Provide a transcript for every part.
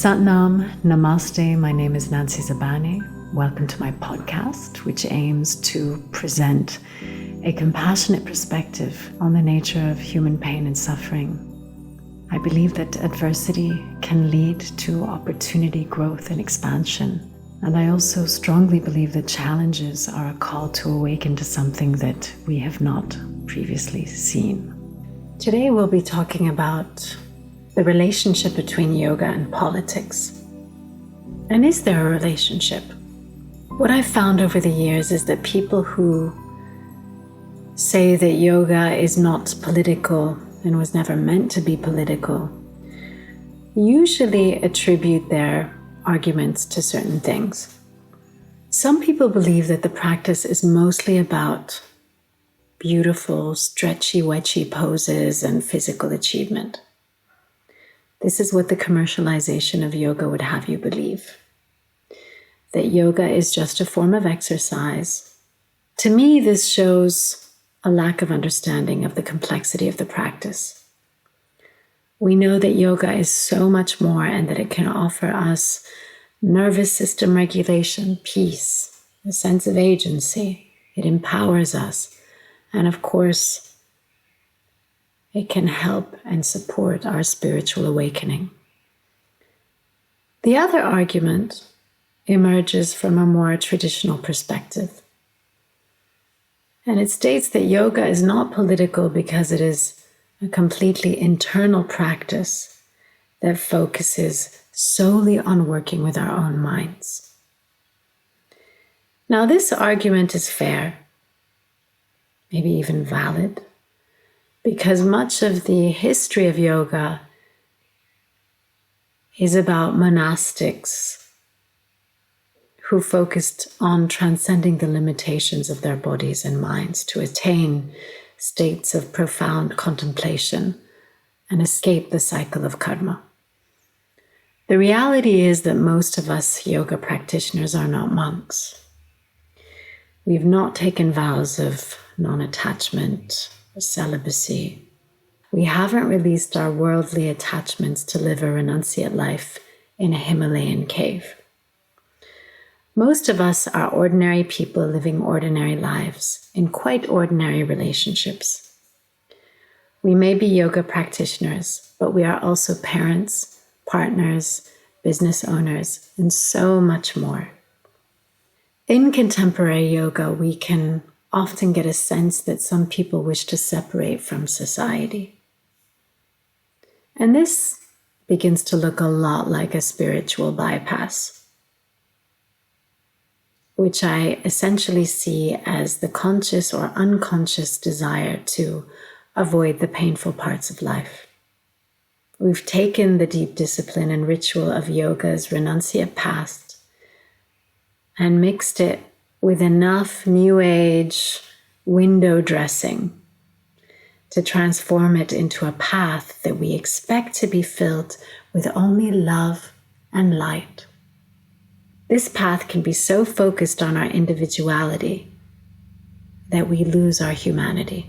Satnam, Namaste, my name is Nancy Zabaneh. Welcome to my podcast, which aims to present a compassionate perspective on the nature of human pain and suffering. I believe that adversity can lead to opportunity, growth, and expansion. And I also strongly believe that challenges are a call to awaken to something that we have not previously seen. Today we'll be talking about the relationship between yoga and politics. And is there a relationship? What I've found over the years is that people who say that yoga is not political and was never meant to be political usually attribute their arguments to certain things. Some people believe that the practice is mostly about beautiful, stretchy, wedgy poses and physical achievement. This is what the commercialization of yoga would have you believe. That yoga is just a form of exercise. To me, this shows a lack of understanding of the complexity of the practice. We know that yoga is so much more and that it can offer us nervous system regulation, peace, a sense of agency. It empowers us. And of course, it can help and support our spiritual awakening. The other argument emerges from a more traditional perspective. And it states that yoga is not political because it is a completely internal practice that focuses solely on working with our own minds. Now, this argument is fair, maybe even valid, because much of the history of yoga is about monastics who focused on transcending the limitations of their bodies and minds to attain states of profound contemplation and escape the cycle of karma. The reality is that most of us yoga practitioners are not monks. We've not taken vows of non-attachment or celibacy. We haven't released our worldly attachments to live a renunciate life in a Himalayan cave. Most of us are ordinary people living ordinary lives in quite ordinary relationships. We may be yoga practitioners, but we are also parents, partners, business owners, and so much more. In contemporary yoga, we can often get a sense that some people wish to separate from society. And this begins to look a lot like a spiritual bypass, which I essentially see as the conscious or unconscious desire to avoid the painful parts of life. We've taken the deep discipline and ritual of yoga's renunciate past and mixed it with enough New Age window dressing to transform it into a path that we expect to be filled with only love and light. This path can be so focused on our individuality that we lose our humanity.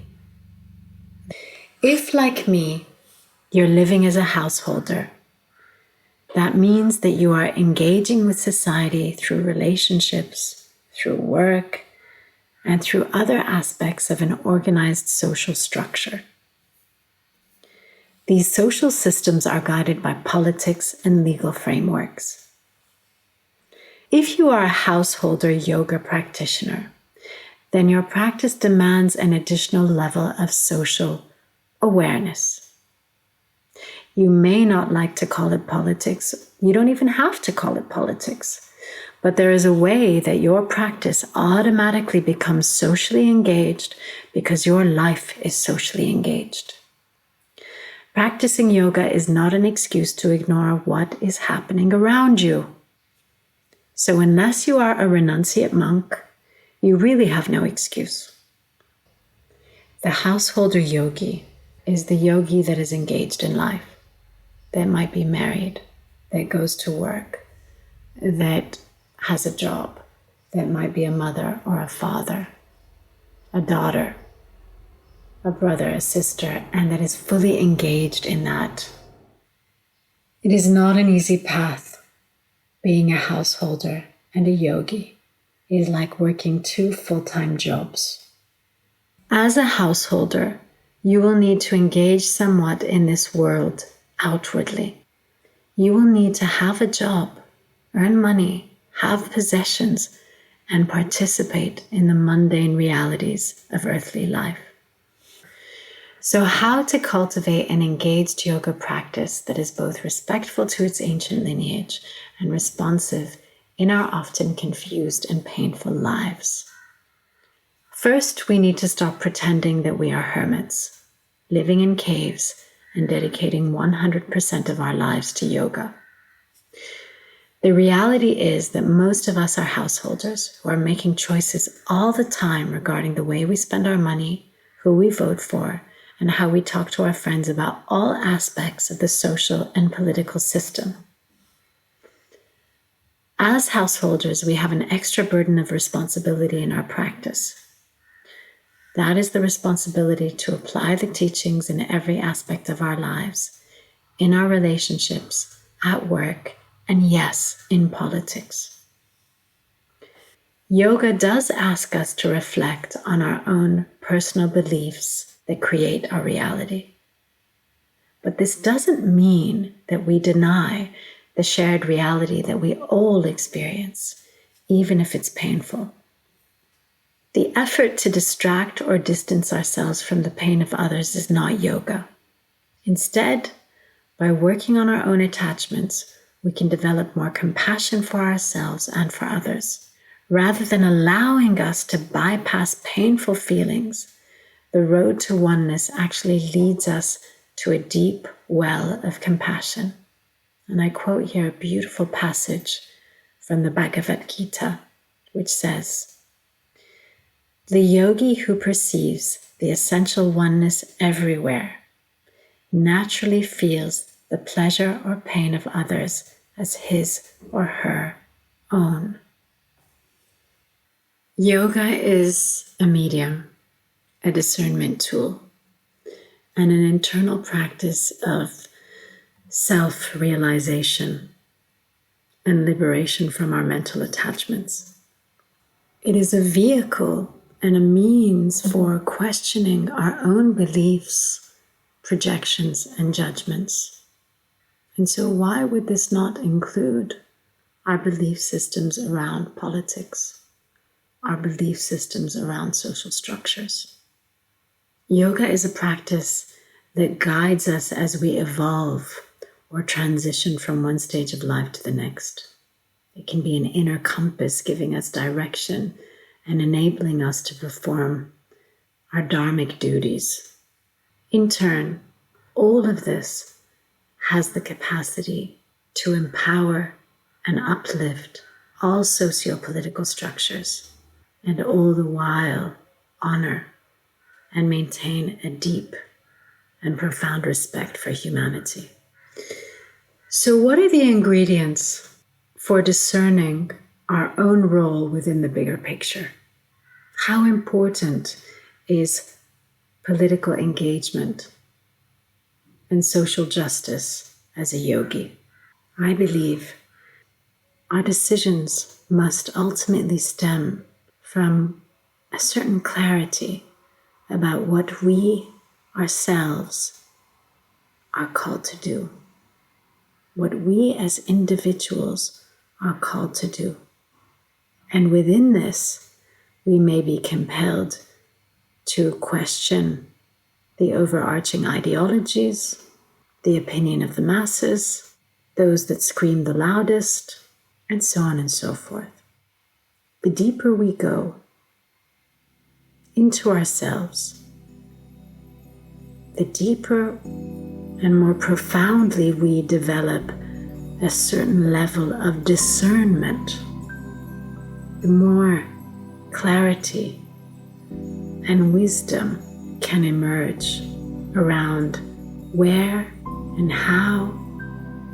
If, like me, you're living as a householder, that means that you are engaging with society through relationships, through work, and through other aspects of an organized social structure. These social systems are guided by politics and legal frameworks. If you are a householder yoga practitioner, then your practice demands an additional level of social awareness. You may not like to call it politics. You don't even have to call it politics. But there is a way that your practice automatically becomes socially engaged because your life is socially engaged. Practicing yoga is not an excuse to ignore what is happening around you. So unless you are a renunciate monk, you really have no excuse. The householder yogi is the yogi that is engaged in life, that might be married, that goes to work, that has a job, that might be a mother or a father, a daughter, a brother, a sister, and that is fully engaged in that It is not an easy path. Being a householder and a yogi is like working 2 full-time jobs. As a householder, you will need to engage somewhat in this world outwardly. You will need to have a job, earn money, have possessions, and participate in the mundane realities of earthly life. So how to cultivate an engaged yoga practice that is both respectful to its ancient lineage and responsive in our often confused and painful lives? First, we need to stop pretending that we are hermits, living in caves and dedicating 100% of our lives to yoga. The reality is that most of us are householders who are making choices all the time regarding the way we spend our money, who we vote for, and how we talk to our friends about all aspects of the social and political system. As householders, we have an extra burden of responsibility in our practice. That is the responsibility to apply the teachings in every aspect of our lives, in our relationships, at work, and yes, in politics. Yoga does ask us to reflect on our own personal beliefs that create our reality. But this doesn't mean that we deny the shared reality that we all experience, even if it's painful. The effort to distract or distance ourselves from the pain of others is not yoga. Instead, by working on our own attachments, we can develop more compassion for ourselves and for others. Rather than allowing us to bypass painful feelings, the road to oneness actually leads us to a deep well of compassion. And I quote here a beautiful passage from the Bhagavad Gita, which says, "The yogi who perceives the essential oneness everywhere naturally feels the pleasure or pain of others as his or her own." Yoga is a medium, a discernment tool, and an internal practice of self-realization and liberation from our mental attachments. It is a vehicle and a means for questioning our own beliefs, projections, and judgments. And so why would this not include our belief systems around politics, our belief systems around social structures? Yoga is a practice that guides us as we evolve or transition from one stage of life to the next. It can be an inner compass giving us direction and enabling us to perform our dharmic duties. In turn, all of this has the capacity to empower and uplift all socio-political structures, and all the while honor and maintain a deep and profound respect for humanity. So what are the ingredients for discerning our own role within the bigger picture? How important is political engagement and social justice as a yogi? I believe our decisions must ultimately stem from a certain clarity about what we ourselves are called to do, what we as individuals are called to do. And within this, we may be compelled to question the overarching ideologies, the opinion of the masses, those that scream the loudest, and so on and so forth. The deeper we go into ourselves, the deeper and more profoundly we develop a certain level of discernment, the more clarity and wisdom can emerge around where and how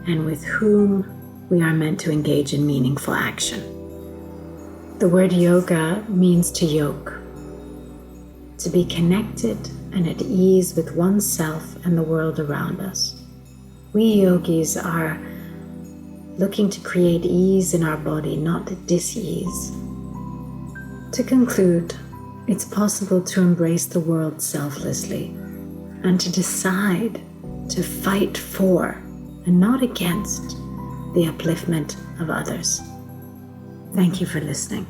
and with whom we are meant to engage in meaningful action. The word yoga means to yoke, to be connected and at ease with oneself and the world around us. We yogis are looking to create ease in our body, not dis-ease. To conclude, it's possible to embrace the world selflessly and to decide to fight for and not against the upliftment of others. Thank you for listening.